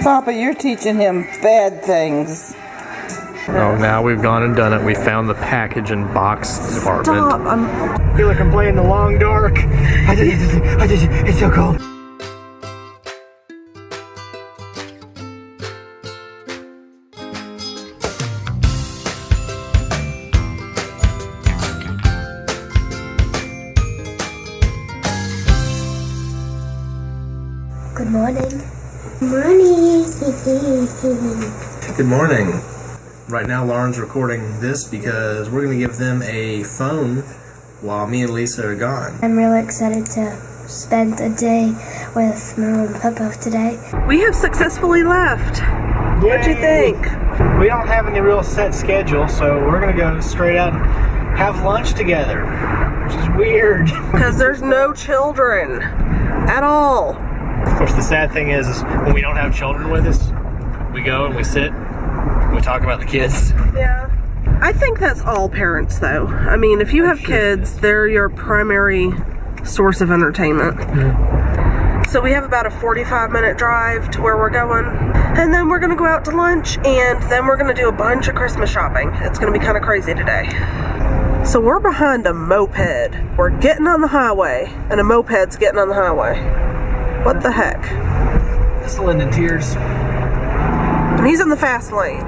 Papa, you're teaching him bad things. Oh, now we've gone and done it. We found the package and box department. Stop! I feel like I'm playing the long dark. It's so cold. Good morning. Good morning. Good morning. Right now Lauren's recording this because we're going to give them a phone while me and Lisa are gone. I'm really excited to spend a day with Mom and Papa today. We have successfully left. What'd you think? We don't have any real set schedule, so we're going to go straight out and have lunch together, which is weird. Because there's no children at all. Of course, the sad thing is when we don't have children with us, we go and we sit, we talk about the kids. Yeah. I think that's all parents, though. I mean, if you have kids, they're your primary source of entertainment. Mm-hmm. So we have about a 45-minute drive to where we're going, and then we're going to go out to lunch, and then we're going to do a bunch of Christmas shopping. It's going to be kind of crazy today. So we're behind a moped. We're getting on the highway, and a moped's getting on the highway. What the heck? That's Linden Tears. And he's in the fast lane.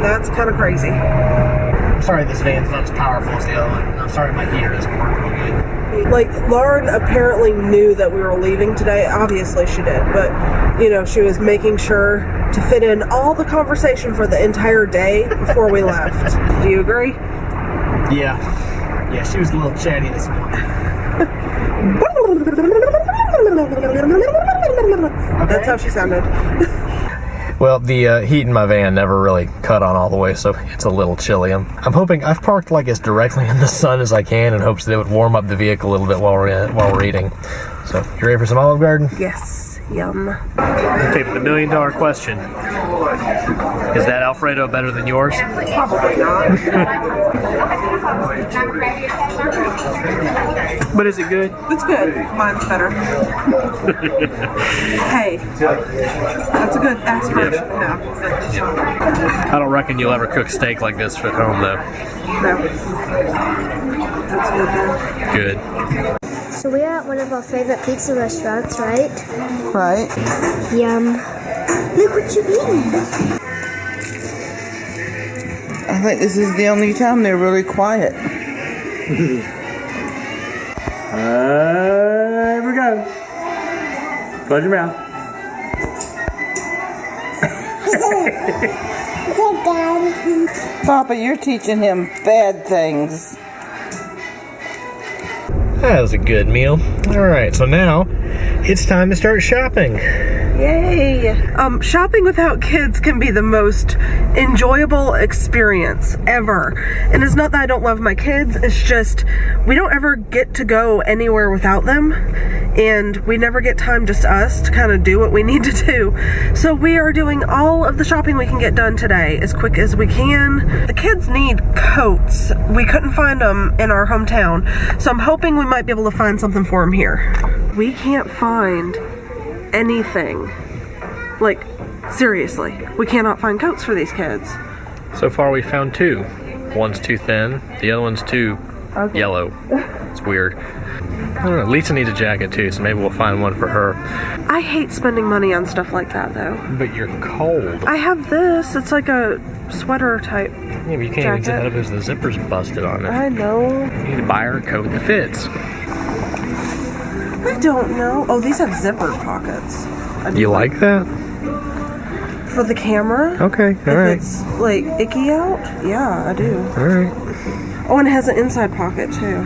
That's kind of crazy. I'm sorry this van's not as powerful as the other one. I'm sorry my heater doesn't work real good. Like, Lauren apparently knew that we were leaving today. Obviously she did. But, you know, she was making sure to fit in all the conversation for the entire day before we left. Do you agree? Yeah. Yeah, she was a little chatty this morning. That's how she sounded. Well, the heat in my van never really cut on all the way, so it's a little chilly. I'm hoping I've parked like as directly in the sun as I can in hopes that it would warm up the vehicle a little bit while we're eating. So, you ready for some Olive Garden? Yes. Yum. Okay, but the $1 million question. Is that Alfredo better than yours? Probably not. But is it good? It's good. Mine's better. Hey, that's a good aspiration to have. I don't reckon you'll ever cook steak like this at home, though. No. That's good, though. Good. So we are at one of our favorite pizza restaurants, right? Right. Yum. Look what you eating. I think this is the only time they're really quiet. Here we go. Close your mouth. Papa, you're teaching him bad things. That was a good meal. Alright, so now it's time to start shopping. Yay! Shopping without kids can be the most enjoyable experience ever. And it's not that I don't love my kids, it's just we don't ever get to go anywhere without them. And we never get time, just us, to kind of do what we need to do. So we are doing all of the shopping we can get done today as quick as we can. The kids need coats. We couldn't find them in our hometown. So I'm hoping we might be able to find something for them here. We can't find anything. Like, seriously, we cannot find coats for these kids. So far we found two. One's too thin, the other one's too yellow. It's weird. I don't know, Lisa needs a jacket too, so maybe we'll find one for her. I hate spending money on stuff like that, though. But you're cold. I have this. It's like a sweater type. Yeah, but you can't even get out of it because the zipper's busted on it. I know. You need to buy her a coat that fits. I don't know. Oh, these have zipper pockets. You like that? For the camera? Okay, alright. If it's, like, icky out? Yeah, I do. Alright. Oh, and it has an inside pocket, too.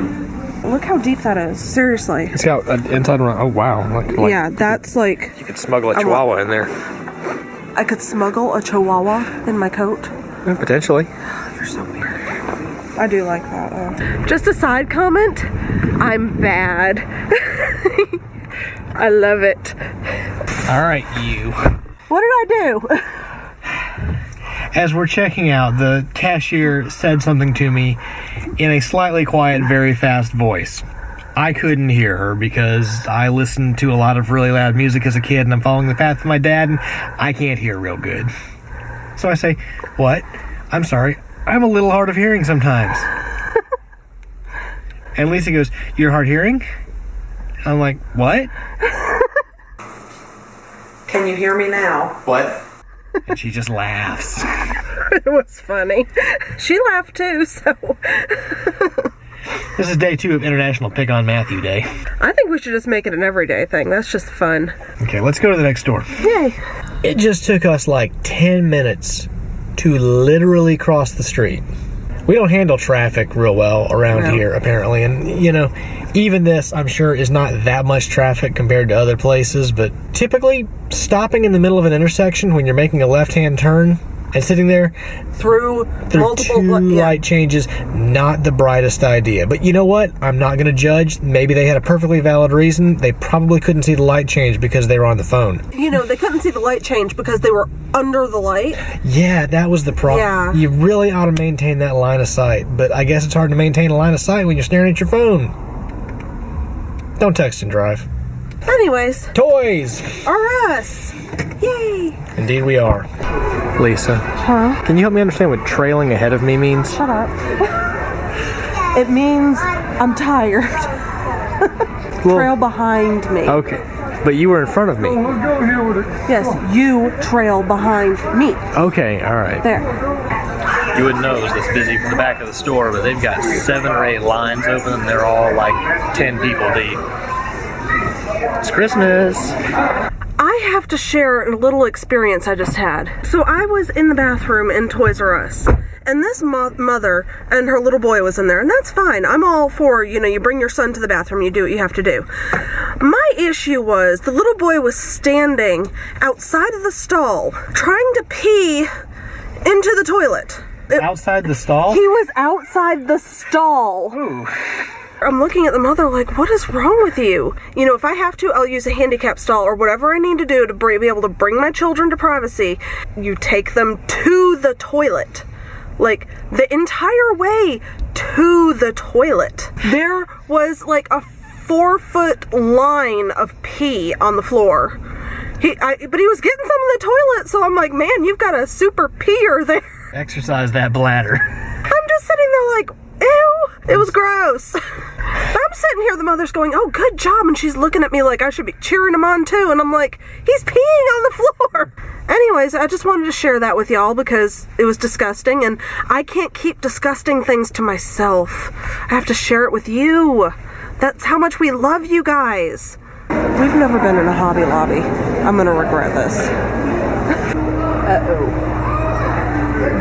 Look how deep that is. Seriously. It's got an inside one. Oh, wow. Like, yeah, that's like... You could smuggle a chihuahua in there. I could smuggle a chihuahua in my coat? Yeah, potentially. You're so weird. I do like that. Just a side comment. I'm bad. I love it. Alright, you. What did I do? As we're checking out, the cashier said something to me in a slightly quiet, very fast voice. I couldn't hear her because I listened to a lot of really loud music as a kid, and I'm following the path of my dad, and I can't hear real good. So I say, what? I'm sorry, I'm a little hard of hearing sometimes. And Lisa goes, you're hard hearing? I'm like, what? Can you hear me now? What? And she just laughs. It was funny. She laughed too, so. This is day 2 of International Pick on Matthew Day. I think we should just make it an everyday thing. That's just fun. Okay, let's go to the next door. Yay. It just took us like 10 minutes to literally cross the street. We don't handle traffic real well around here, apparently. And, you know, even this, I'm sure, is not that much traffic compared to other places. But typically, stopping in the middle of an intersection when you're making a left-hand turn and sitting there through multiple 2 light changes, not the brightest idea. But you know what? I'm not going to judge. Maybe they had a perfectly valid reason. They probably couldn't see the light change because they were on the phone. You know, they couldn't see the light change because they were under the light. Yeah, that was the problem. Yeah. You really ought to maintain that line of sight. But I guess it's hard to maintain a line of sight when you're staring at your phone. Don't text and drive. Anyways. Toys! Are us. Yay. Indeed we are. Lisa. Huh? Can you help me understand what trailing ahead of me means? Shut up. It means I'm tired. Trail behind me. Okay. But you were in front of me. Yes, you trail behind me. Okay, alright. There. You wouldn't know it was this busy from the back of the store, but they've got 7 or 8 lines open, and they're all like 10 people deep. It's Christmas! I have to share a little experience I just had. So I was in the bathroom in Toys R Us, and this mother and her little boy was in there, and that's fine. I'm all for, you know, you bring your son to the bathroom, you do what you have to do. My issue was the little boy was standing outside of the stall trying to pee into the toilet. Outside the stall? He was outside the stall. Ooh. I'm looking at the mother like, what is wrong with you? You know, if I have to, I'll use a handicap stall or whatever I need to do to be able to bring my children to privacy. You take them to the toilet. Like, the entire way to the toilet. There was like a 4-foot line of pee on the floor. But he was getting some in the toilet, so I'm like, man, you've got a super peer there. Exercise that bladder. I'm just sitting there like, ew, it was gross. I'm sitting here, the mother's going, oh, good job, and she's looking at me like I should be cheering him on too, and I'm like, he's peeing on the floor. Anyways, I just wanted to share that with y'all because it was disgusting, and I can't keep disgusting things to myself. I have to share it with you. That's how much we love you guys. We've never been in a Hobby Lobby. I'm gonna regret this. Uh-oh.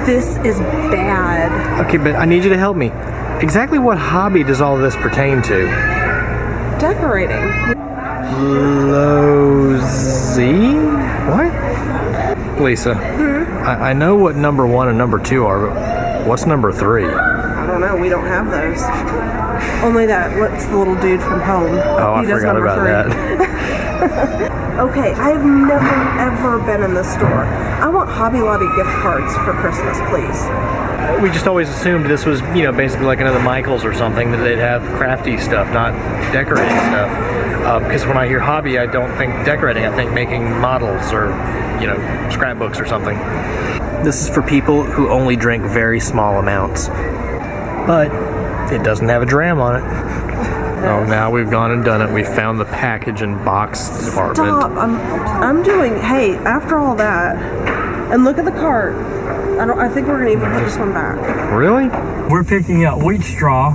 This is bad. Okay, but I need you to help me. Exactly what hobby does all this pertain to? Decorating. Lozy? What? Lisa, I know what number 1 and number 2 are, but what's number 3? I don't know. We don't have those. Only that. What's the little dude from Home? Oh, I forgot about that. Okay, I've never ever been in this store. I want Hobby Lobby gift cards for Christmas, please. We just always assumed this was, you know, basically like another Michael's or something, that they'd have crafty stuff, not decorating stuff. Because when I hear hobby, I don't think decorating, I think making models or, you know, scrapbooks or something. This is for people who only drink very small amounts. But it doesn't have a dram on it. Oh, now we've gone and done it. We found the package and box department. Stop! I'm doing. Hey, after all that, and look at the cart. I think we're gonna even put this one back. Really? We're picking up wheat straw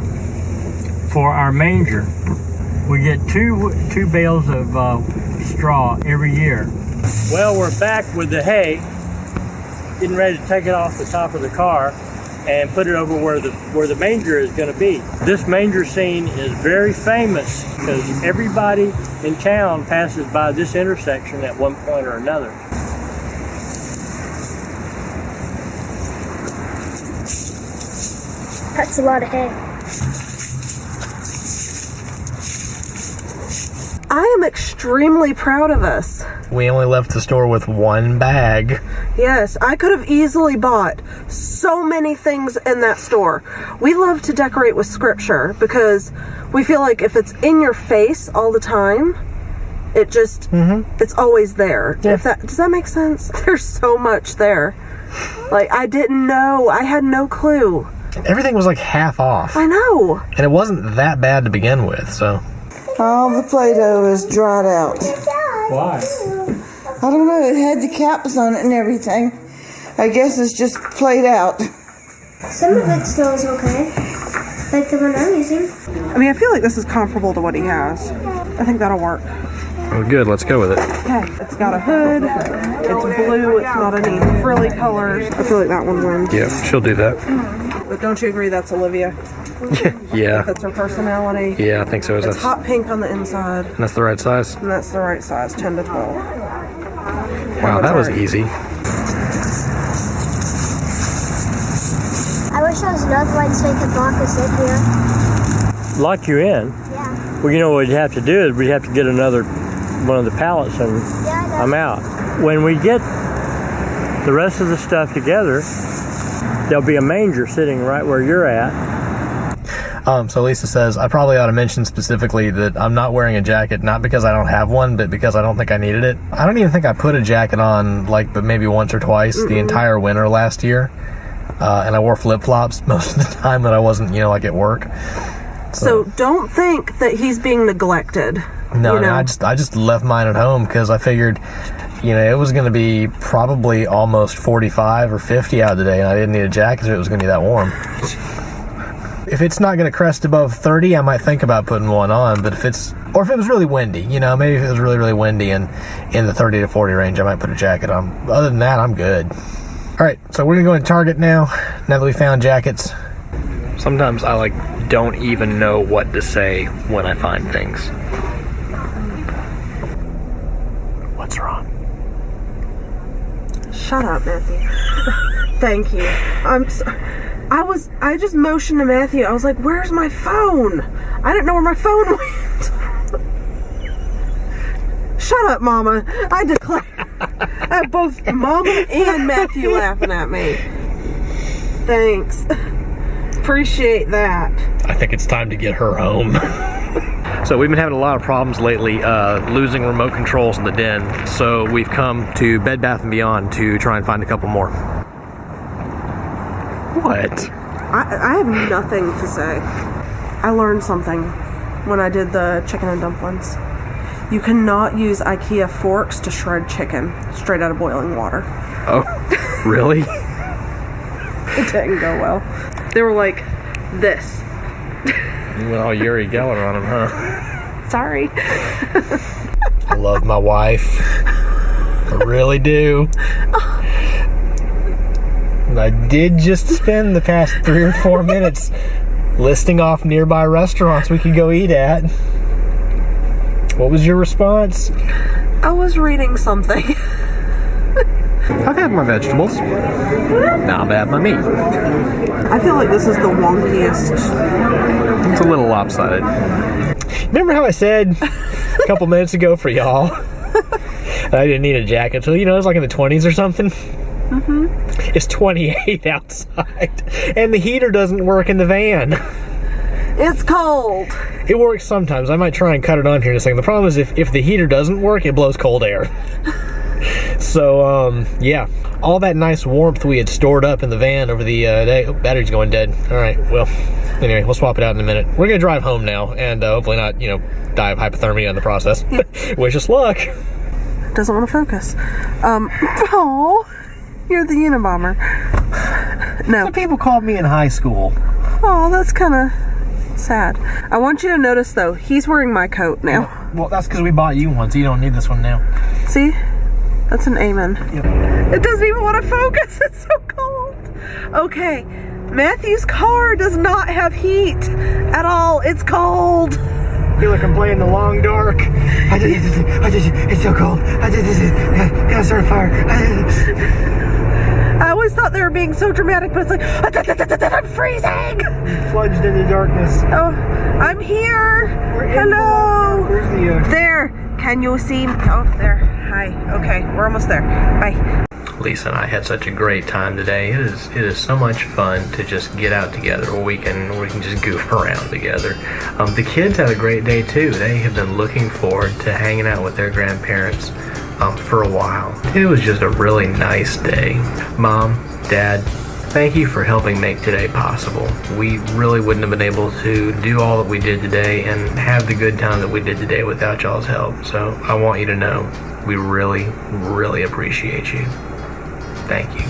for our manger. We get two bales of straw every year. Well, we're back with the hay, getting ready to take it off the top of the car and put it over where the manger is going to be. This manger scene is very famous because everybody in town passes by this intersection at one point or another. That's a lot of hay. I am extremely proud of us. We only left the store with one bag. Yes, I could have easily bought so many things in that store. We love to decorate with scripture because we feel like if it's in your face all the time, it just, it's always there. Yeah. Does that make sense? There's so much there. Like, I didn't know. I had no clue. Everything was like half off. I know. And it wasn't that bad to begin with, so. All the Play-Doh is dried out. Why? I don't know. It had the caps on it and everything. I guess it's just played out. Some of it still is okay. Like the one I'm using. I mean, I feel like this is comparable to what he has. I think that'll work. Oh, good. Let's go with it. Okay, it's got a hood. It's blue. It's not any frilly colors. I feel like that one wins. Yeah, she'll do that. But don't you agree that's Olivia? Yeah. That's her personality. Yeah, I think so. It's hot pink on the inside. And that's the right size? And that's the right size, 10 to 12. Wow, that was easy. I wish there was another one so you could lock us in here. Lock you in? Yeah. Well, you know what we'd have to do is we'd have to get another one of the pallets and I'm out. When we get the rest of the stuff together, there'll be a manger sitting right where you're at. So Lisa says, I probably ought to mention specifically that I'm not wearing a jacket, not because I don't have one, but because I don't think I needed it. I don't even think I put a jacket on, but maybe once or twice the entire winter last year. And I wore flip-flops most of the time that I wasn't, like at work. So don't think that he's being neglected. No, I just left mine at home because I figured, it was going to be probably almost 45 or 50 out today, and I didn't need a jacket so it was going to be that warm. If it's not going to crest above 30, I might think about putting one on, but if it was really windy, maybe if it was really, really windy and in the 30 to 40 range, I might put a jacket on. Other than that, I'm good. All right, so we're going to go in Target now that we found jackets. Sometimes I don't even know what to say when I find things. What's wrong? Shut up, Matthew. Thank you. I just motioned to Matthew. I was like, where's my phone? I didn't know where my phone went. Shut up, Mama. I declare. I have both Mama and Matthew laughing at me. Thanks. Appreciate that. I think it's time to get her home. So we've been having a lot of problems lately losing remote controls in the den. So we've come to Bed Bath & Beyond to try and find a couple more. What? I have nothing to say. I learned something when I did the chicken and dumplings. You cannot use IKEA forks to shred chicken straight out of boiling water. Oh, really? It didn't go well. They were like this. You went all Yuri Geller on them, huh? Sorry. I love my wife. I really do. And I did just spend the past 3 or 4 minutes listing off nearby restaurants we could go eat at. What was your response? I was reading something. I've had my vegetables. Now I've had my meat. I feel like this is the wonkiest. It's a little lopsided. Remember how I said a couple minutes ago for y'all that I didn't need a jacket? So, it was like in the 20s or something? Mm-hmm. It's 28 outside, and the heater doesn't work in the van. It's cold. It works sometimes. I might try and cut it on here in a second. The problem is if the heater doesn't work, it blows cold air. So, yeah. All that nice warmth we had stored up in the van over the day. Oh, battery's going dead. All right, well, anyway, we'll swap it out in a minute. We're going to drive home now and hopefully not, die of hypothermia in the process. Wish us luck. Doesn't want to focus. Oh, you're the Unabomber. No. Some people called me in high school. Oh, that's kind of sad. I want you to notice, though, he's wearing my coat now. Well, that's because we bought you one, so you don't need this one now. See? That's an amen. Yep. It doesn't even want to focus. It's so cold. Okay. Matthew's car does not have heat at all. It's cold. I feel like I'm playing the long dark. It's so cold. Gotta start a fire. I always thought they were being so dramatic, but it's like, I'm freezing. Plunged into darkness. Oh, I'm here. Hello. Where's the There. Can you see? Oh, there. Hi. Okay, we're almost there. Bye. Lisa and I had such a great time today. It is so much fun to just get out together where we can just goof around together. The kids had a great day too. They have been looking forward to hanging out with their grandparents for a while. It was just a really nice day. Mom, Dad, thank you for helping make today possible. We really wouldn't have been able to do all that we did today and have the good time that we did today without y'all's help. So I want you to know we really, really appreciate you. Thank you.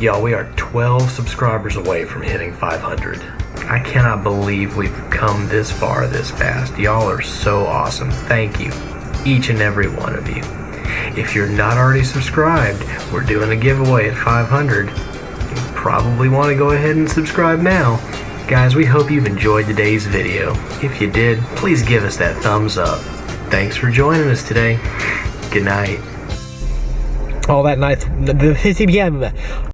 Y'all, we are 12 subscribers away from hitting 500. I cannot believe we've come this far this fast. Y'all are so awesome. Thank you, each and every one of you. If you're not already subscribed, we're doing a giveaway at 500. You probably want to go ahead and subscribe now. Guys, we hope you've enjoyed today's video. If you did, please give us that thumbs up. Thanks for joining us today. Good night. All that night,